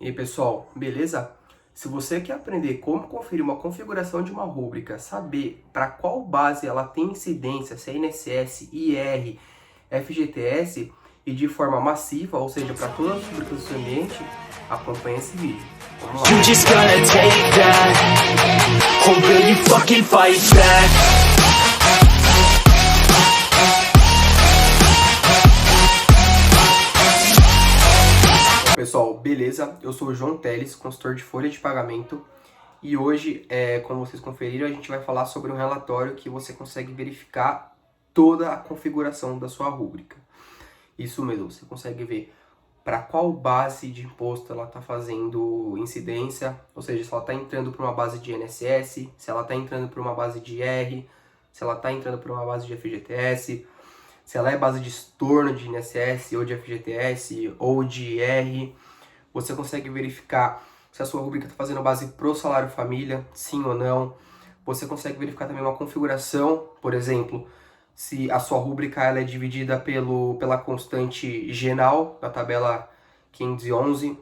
E aí, pessoal, beleza? Se você quer aprender como conferir uma configuração de uma rúbrica, saber para qual base ela tem incidência, se é INSS, IR, FGTS, e de forma massiva, ou seja, para todas as rúbricas do seu ambiente, acompanhe esse vídeo. Vamos lá! You just gonna take that, or will you fucking fight back? Pessoal, beleza? Eu sou o João Teles, consultor de folha de pagamento, e hoje, como vocês conferiram, a gente vai falar sobre um relatório que você consegue verificar toda a configuração da sua rúbrica. Isso mesmo, você consegue ver para qual base de imposto ela está fazendo incidência, ou seja, se ela está entrando para uma base de INSS, se ela está entrando para uma base de IR, se ela está entrando para uma base de FGTS, se ela é base de estorno de INSS ou de FGTS ou de IR. Você consegue verificar se a sua rúbrica está fazendo base pro salário família, sim ou não. Você consegue verificar também uma configuração, por exemplo, se a sua rúbrica ela é dividida pela constante genal, da tabela 511.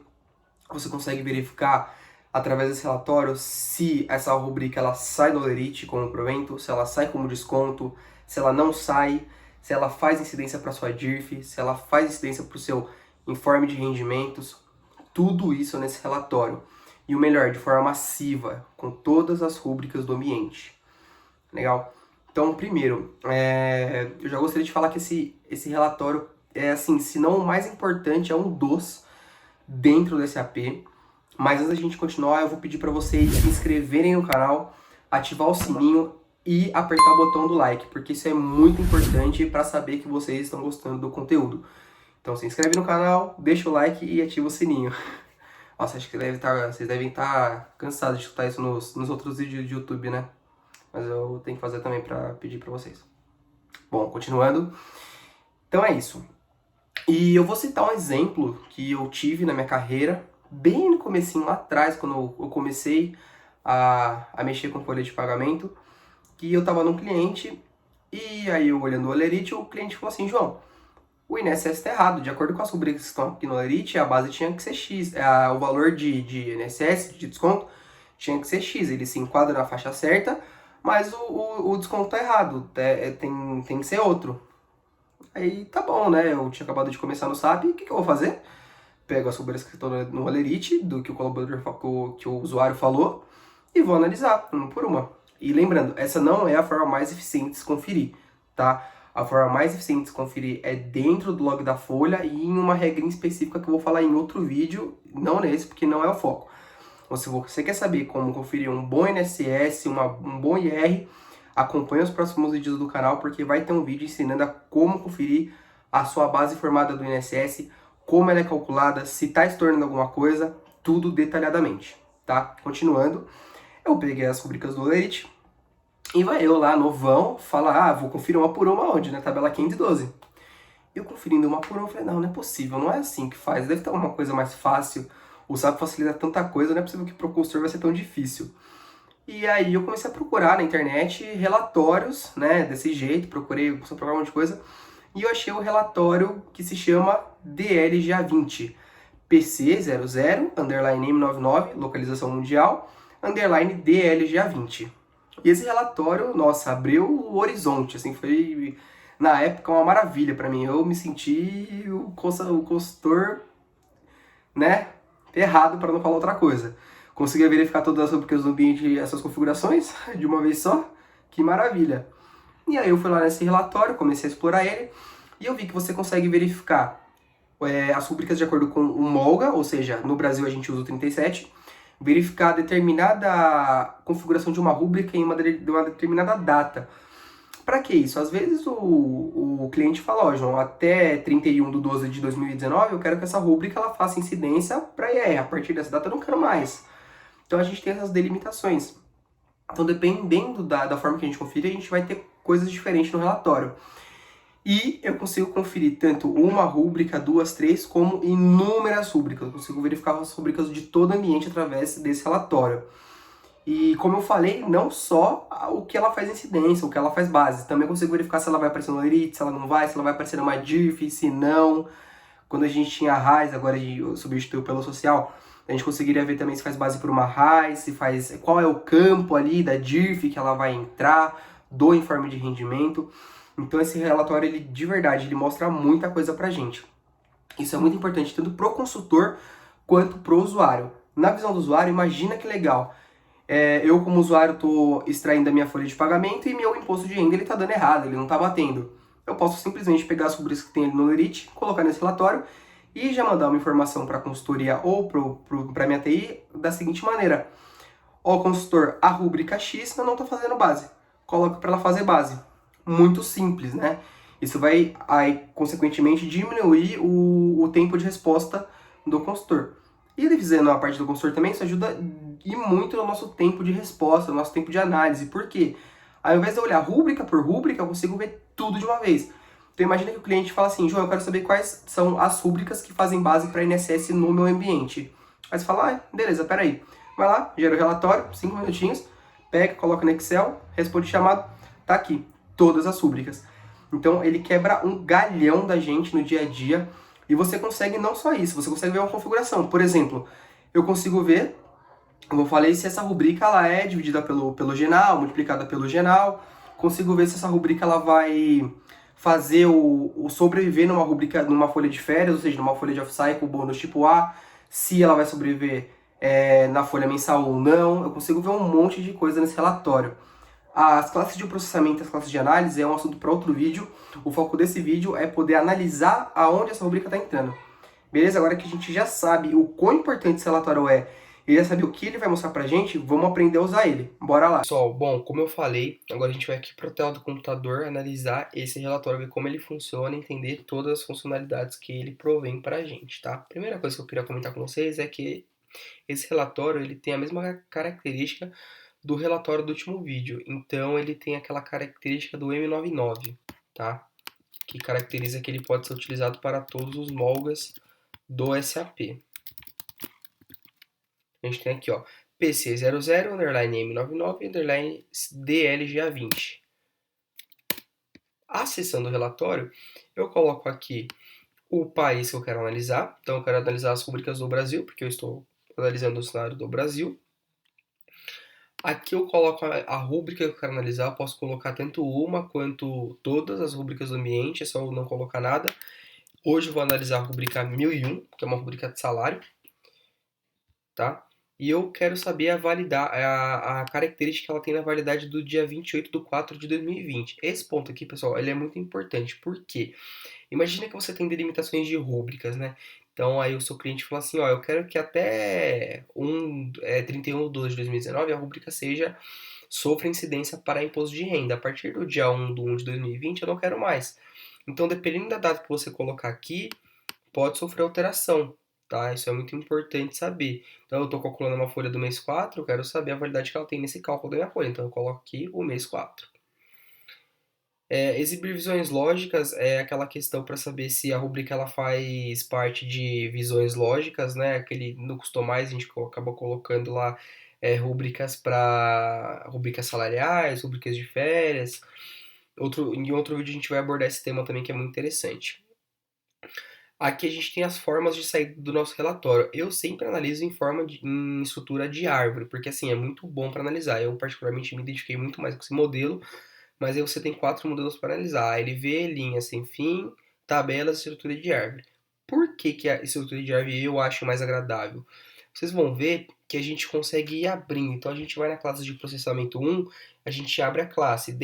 Você consegue verificar através desse relatório se essa rúbrica ela sai do lerite como provento, se ela sai como desconto, se ela não sai, se ela faz incidência para sua DIRF, se ela faz incidência para o seu informe de rendimentos, tudo isso nesse relatório. E o melhor, de forma massiva, com todas as rúbricas do ambiente. Legal? Então, primeiro, eu já gostaria de falar que esse relatório é, assim, se não o mais importante, é um dos dentro do SAP. Mas antes da gente continuar, eu vou pedir para vocês se inscreverem no canal, ativar o sininho e apertar o botão do like, porque isso é muito importante para saber que vocês estão gostando do conteúdo. Então se inscreve no canal, deixa o like e ativa o sininho. Nossa, acho que vocês devem estar cansados de escutar isso nos outros vídeos de YouTube, né? Mas eu tenho que fazer também para pedir para vocês. Bom, continuando. Então é isso. E eu vou citar um exemplo que eu tive na minha carreira, bem no comecinho lá atrás, quando eu comecei a mexer com folha de pagamento, que eu estava num cliente, e aí eu olhando o Olerite, o cliente falou assim: João, o INSS está errado, de acordo com as rubricas que estão aqui no Olerite, a base tinha que ser X, o valor de INSS, de desconto, tinha que ser X, ele se enquadra na faixa certa, mas o desconto está errado, tem que ser outro. Aí tá bom, né, eu tinha acabado de começar no SAP, o que eu vou fazer? Pego as rubricas que estão no Olerite, do que o colaborador, que o usuário falou, e vou analisar, uma por uma. E lembrando, essa não é a forma mais eficiente de se conferir, tá? A forma mais eficiente de se conferir é dentro do log da folha e em uma regrinha específica que eu vou falar em outro vídeo, não nesse, porque não é o foco. Então, se você quer saber como conferir um bom INSS, um bom IR, acompanhe os próximos vídeos do canal, porque vai ter um vídeo ensinando a como conferir a sua base formada do INSS, como ela é calculada, se está estornando alguma coisa, tudo detalhadamente, tá? Continuando. Eu peguei as rubricas do Olerite e vai eu lá, novão, falar, vou conferir uma por uma onde? Na tabela 512. Eu conferindo uma por uma, eu falei, não é possível, não é assim que faz, deve ter alguma coisa mais fácil, o SAP facilita tanta coisa, não é possível que para o consultor vai ser tão difícil. E aí eu comecei a procurar na internet relatórios, né, desse jeito, comecei a procurar um monte de coisa, e eu achei o relatório que se chama DLGA20, PC00, underline M99, localização mundial, underline DLGA20. E esse relatório, nossa, abriu o horizonte, assim, foi, na época, uma maravilha para mim. Eu me senti o consultor, né, errado, para não falar outra coisa. Conseguia verificar todas as rubricas do ambiente e essas configurações de uma vez só, que maravilha. E aí eu fui lá nesse relatório, comecei a explorar ele, e eu vi que você consegue verificar as rubricas de acordo com o MOLGA, ou seja, no Brasil a gente usa o 37, verificar determinada configuração de uma rúbrica em uma determinada data. Para que isso? Às vezes o cliente fala, ó, João, até 31/12 de 2019 eu quero que essa rúbrica ela faça incidência para IR, a partir dessa data eu não quero mais. Então a gente tem essas delimitações. Então dependendo da forma que a gente conferir, a gente vai ter coisas diferentes no relatório. E eu consigo conferir tanto uma rúbrica, duas, três, como inúmeras rúbricas. Eu consigo verificar as rúbricas de todo o ambiente através desse relatório. E como eu falei, não só o que ela faz incidência, o que ela faz base. Também consigo verificar se ela vai aparecer no Olerite, se ela não vai, se ela vai aparecer numa DIRF, se não. Quando a gente tinha a RAIS, agora a gente substituiu pelo social, A gente conseguiria ver também se faz base por uma RAIS, se faz qual é o campo ali da DIRF que ela vai entrar, do informe de rendimento. Então esse relatório, ele de verdade, ele mostra muita coisa pra gente. Isso é muito importante, tanto pro consultor quanto pro usuário. Na visão do usuário, imagina que legal. Eu, como usuário, estou extraindo a minha folha de pagamento e meu imposto de renda ele está dando errado, ele não está batendo. Eu posso simplesmente pegar as rubricas que tem ali no Lerite, colocar nesse relatório e já mandar uma informação para a consultoria ou para a minha TI da seguinte maneira. Ó, consultor, a rúbrica X não está fazendo base. Coloca para ela fazer base. Muito simples, né? Isso vai, aí, consequentemente, diminuir o tempo de resposta do consultor. E dizendo a parte do consultor também, isso ajuda e muito no nosso tempo de resposta, no nosso tempo de análise. Por quê? Ao invés de eu olhar rúbrica por rúbrica, eu consigo ver tudo de uma vez. Então imagina que o cliente fala assim, João, eu quero saber quais são as rúbricas que fazem base para INSS no meu ambiente. Aí você fala, beleza, peraí. Vai lá, gera o relatório, 5 minutinhos, pega, coloca no Excel, responde chamado, tá aqui, todas as rúbricas. Então ele quebra um galhão da gente no dia a dia e você consegue não só isso, você consegue ver uma configuração. Por exemplo, eu consigo ver, como eu falei, se essa rubrica ela é dividida pelo Genal, multiplicada pelo Genal. Consigo ver se essa rubrica ela vai fazer o sobreviver numa rubrica, numa folha de férias, ou seja, numa folha de off-cycle, bônus tipo A, se ela vai sobreviver na folha mensal ou não. Eu consigo ver um monte de coisa nesse relatório. As classes de processamento e as classes de análise é um assunto para outro vídeo. O foco desse vídeo é poder analisar aonde essa rubrica está entrando. Beleza? Agora que a gente já sabe o quão importante esse relatório é e já sabe o que ele vai mostrar pra gente, vamos aprender a usar ele. Bora lá. Pessoal, bom, como eu falei, agora a gente vai aqui para a tela do computador analisar esse relatório, ver como ele funciona, entender todas as funcionalidades que ele provém pra gente, tá? Primeira coisa que eu queria comentar com vocês é que esse relatório ele tem a mesma característica do relatório do último vídeo. Então ele tem aquela característica do M99, tá? Que caracteriza que ele pode ser utilizado para todos os molgas do SAP. A gente tem aqui, ó, PC00, underline M99, underline DLGA20. Acessando o relatório, eu coloco aqui o país que eu quero analisar. Então eu quero analisar as rubricas do Brasil, porque eu estou analisando o cenário do Brasil. Aqui eu coloco a rúbrica que eu quero analisar, eu posso colocar tanto uma quanto todas as rúbricas do ambiente, é só eu não colocar nada. Hoje eu vou analisar a rúbrica 1001, que é uma rúbrica de salário, tá? E eu quero saber a característica que ela tem na validade do dia 28/4/2020. Esse ponto aqui, pessoal, ele é muito importante. Por quê? Imagina que você tem delimitações de rúbricas, né? Então aí o seu cliente fala assim, ó, eu quero que até 31/12/2019 a rúbrica sofra incidência para imposto de renda. A partir do dia 1/1/2020 eu não quero mais. Então, dependendo da data que você colocar aqui, pode sofrer alteração, tá? Isso é muito importante saber. Então, eu estou calculando uma folha do mês 4, eu quero saber a validade que ela tem nesse cálculo da minha folha. Então, eu coloco aqui o mês 4. Exibir visões lógicas é aquela questão para saber se a rubrica ela faz parte de visões lógicas, né? No Customize a gente acaba colocando lá rubricas para rubricas salariais, rubricas de férias. Em outro vídeo a gente vai abordar esse tema também que é muito interessante. Aqui a gente tem as formas de sair do nosso relatório. Eu sempre analiso em estrutura de árvore, porque assim é muito bom para analisar. Eu particularmente me identifiquei muito mais com esse modelo, mas aí você tem 4 modelos para analisar: LV, linha sem fim, tabelas, estrutura de árvore. Por que, que a estrutura de árvore eu acho mais agradável? Vocês vão ver que a gente consegue ir abrindo. Então a gente vai na classe de processamento 1, a gente abre a classe.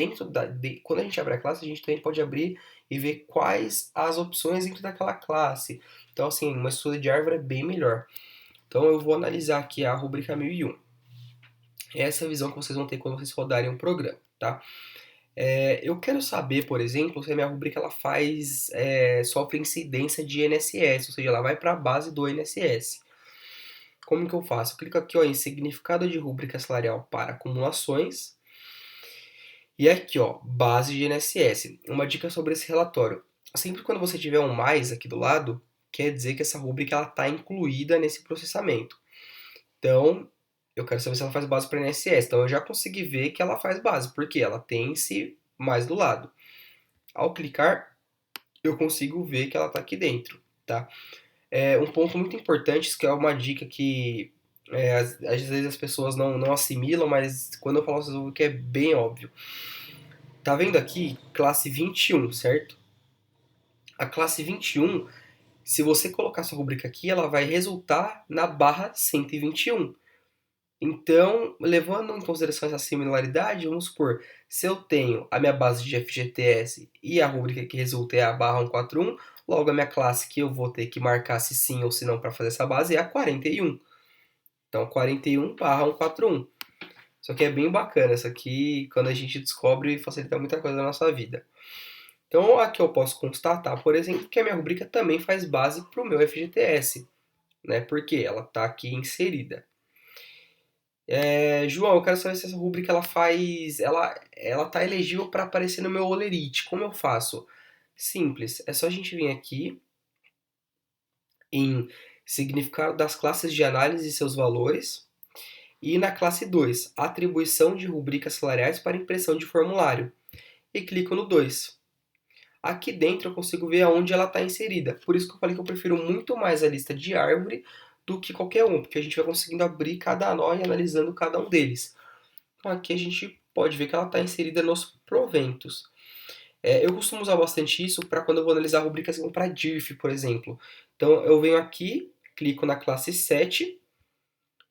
Quando a gente abre a classe, a gente também pode abrir e ver quais as opções dentro daquela classe. Então, assim, uma estrutura de árvore é bem melhor. Então eu vou analisar aqui a rubrica 1001. Essa é a visão que vocês vão ter quando vocês rodarem o programa, tá? Eu quero saber, por exemplo, se a minha rubrica ela sofre incidência de INSS, ou seja, ela vai para a base do INSS. Como que eu faço? Eu clico aqui ó, em significado de rubrica salarial para acumulações. E aqui, ó, base de INSS. Uma dica sobre esse relatório. Sempre quando você tiver um mais aqui do lado, quer dizer que essa rubrica está incluída nesse processamento. Então, eu quero saber se ela faz base para INSS. Então, eu já consegui ver que ela faz base, porque ela tem esse mais do lado. Ao clicar, eu consigo ver que ela está aqui dentro, tá? Um ponto muito importante, isso que é uma dica que às vezes as pessoas não assimilam, mas quando eu falo vocês vão ver que é bem óbvio. Tá vendo aqui classe 21, certo? A classe 21, se você colocar sua rubrica aqui, ela vai resultar na barra 121. Então, levando em consideração essa similaridade, vamos supor, se eu tenho a minha base de FGTS e a rubrica que resulta é a barra 141, logo a minha classe que eu vou ter que marcar se sim ou se não para fazer essa base é a 41. Então, 41 barra 141. Isso aqui é bem bacana, isso aqui, quando a gente descobre, facilita muita coisa na nossa vida. Então, aqui eu posso constatar, por exemplo, que a minha rubrica também faz base para o meu FGTS, né? Porque ela está aqui inserida. João, eu quero saber se essa rubrica ela tá elegível para aparecer no meu Olerite. Como eu faço? Simples, é só a gente vir aqui em significado das classes de análise e seus valores e na classe 2, atribuição de rubricas salariais para impressão de formulário. E clico no 2. Aqui dentro eu consigo ver aonde ela está inserida. Por isso que eu falei que eu prefiro muito mais a lista de árvore do que qualquer um, porque a gente vai conseguindo abrir cada nó e analisando cada um deles. Então aqui a gente pode ver que ela está inserida nos proventos. Eu costumo usar bastante isso para quando eu vou analisar rubricas para DIRF, por exemplo. Então eu venho aqui, clico na classe 7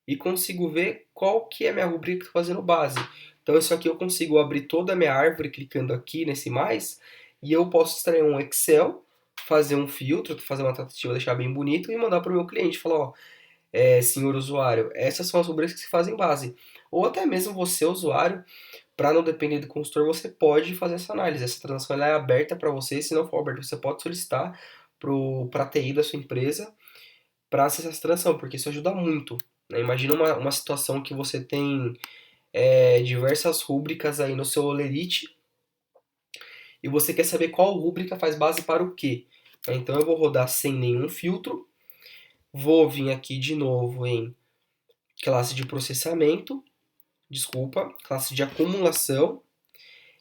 e consigo ver qual que é a minha rubrica que estou fazendo base. Então isso aqui eu consigo abrir toda a minha árvore clicando aqui nesse mais e eu posso extrair um Excel, fazer um filtro, fazer uma tratativa, deixar bem bonito e mandar para o meu cliente, falar, ó, senhor usuário, essas são as rubricas que se fazem base. Ou até mesmo você, usuário, para não depender do consultor, você pode fazer essa análise. Essa transação ela é aberta para você, se não for aberta, você pode solicitar para a TI da sua empresa para acessar essa transação, porque isso ajuda muito. Né? Imagina uma situação que você tem diversas rúbricas aí no seu Olerite e você quer saber qual rúbrica faz base para o quê. Então eu vou rodar sem nenhum filtro, vou vir aqui de novo em classe de processamento, classe de acumulação,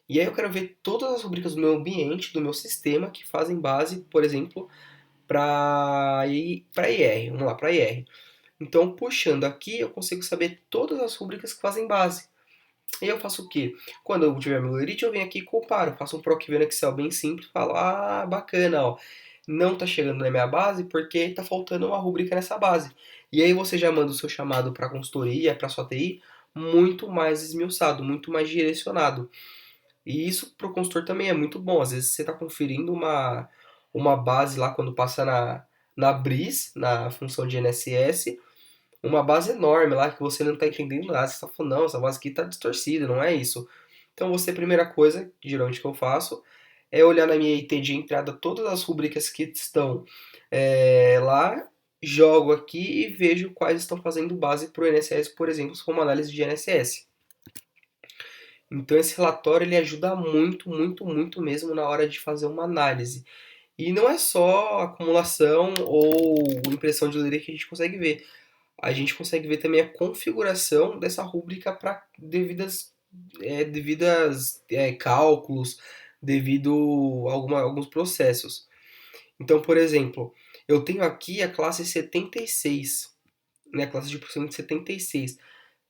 e aí eu quero ver todas as rubricas do meu ambiente, do meu sistema, que fazem base, por exemplo, para IR. Vamos lá, para IR. Então, puxando aqui, eu consigo saber todas as rubricas que fazem base. E eu faço o quê? Quando eu tiver meu Lerite, eu venho aqui e comparo. Faço um PROC no Excel bem simples e falo, ah, bacana, ó. Não está chegando na minha base porque está faltando uma rubrica nessa base. E aí você já manda o seu chamado para a consultoria, para a sua TI, muito mais esmiuçado, muito mais direcionado. E isso para o consultor também é muito bom. Às vezes você está conferindo uma base lá quando passa na BRIS, na função de NSS, uma base enorme lá que você não está entendendo nada. Você está falando, não, essa base aqui está distorcida, não é isso. Então você, primeira coisa, geralmente que eu faço, é olhar na minha IT de entrada todas as rubricas que estão lá, jogo aqui e vejo quais estão fazendo base para o INSS, por exemplo, como análise de INSS. Então esse relatório ele ajuda muito, muito, muito mesmo na hora de fazer uma análise. E não é só acumulação ou impressão de letra que a gente consegue ver. A gente consegue ver também a configuração dessa rúbrica para devidas cálculos, devido a alguns processos. Então, por exemplo, eu tenho aqui a classe 76, né, a classe de processamento 76.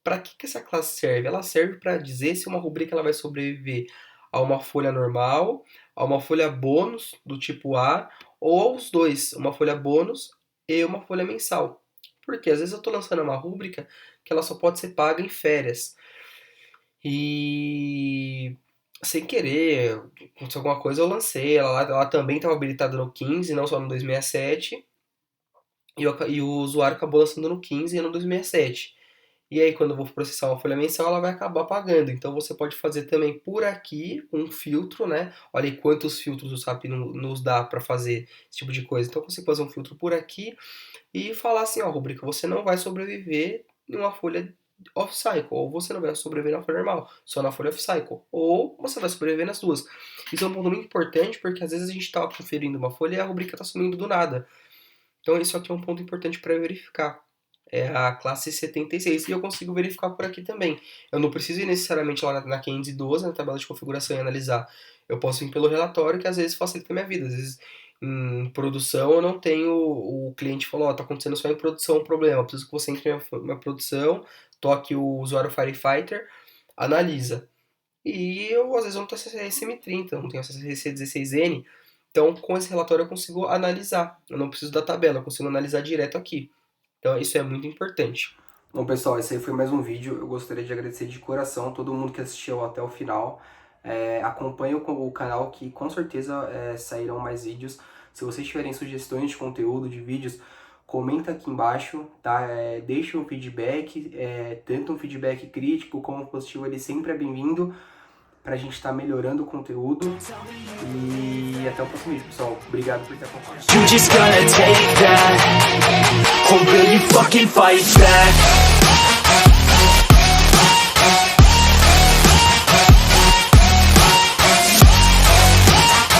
Para que essa classe serve? Ela serve para dizer se uma rubrica ela vai sobreviver a uma folha normal, a uma folha bônus do tipo A, ou aos dois, uma folha bônus e uma folha mensal. Porque às vezes eu estou lançando uma rúbrica que ela só pode ser paga em férias. E sem querer, aconteceu alguma coisa, eu lancei. Ela também estava habilitada no 15, não só no 267. E o usuário acabou lançando no 15 e no 267. E aí, quando eu vou processar uma folha mensal, ela vai acabar pagando. Então, você pode fazer também por aqui um filtro, né? Olha aí quantos filtros o SAP nos dá para fazer esse tipo de coisa. Então, você pode fazer um filtro por aqui e falar assim, ó, rubrica, você não vai sobreviver em uma folha off-cycle, ou você não vai sobreviver na folha normal, só na folha off-cycle, ou você vai sobreviver nas duas. Isso é um ponto muito importante, porque às vezes a gente está conferindo uma folha e a rubrica está sumindo do nada. Então, isso aqui é um ponto importante para verificar. É a classe 76 e eu consigo verificar por aqui também. Eu não preciso ir necessariamente lá na 512, na tabela de configuração e analisar. Eu posso ir pelo relatório que às vezes facilita a minha vida. Às vezes em produção, eu não tenho, o cliente falou, ó, tá acontecendo só em produção o problema, eu preciso que você entre na produção, toque o usuário Firefighter, analisa. E eu, às vezes, eu não tenho acesso a SM30, não tenho acesso a CC16N, então com esse relatório eu consigo analisar, eu não preciso da tabela, eu consigo analisar direto aqui. Então isso é muito importante. Bom, pessoal, esse aí foi mais um vídeo. Eu gostaria de agradecer de coração todo mundo que assistiu até o final. Acompanhe o canal que com certeza sairão mais vídeos. Se vocês tiverem sugestões de conteúdo, de vídeos, comenta aqui embaixo, tá? Deixe um feedback, tanto um feedback crítico como positivo, ele sempre é bem-vindo pra gente estar melhorando o conteúdo. E até o próximo vídeo, pessoal. Obrigado por ter acompanhado. You just gonna take that, or will you fucking fight back?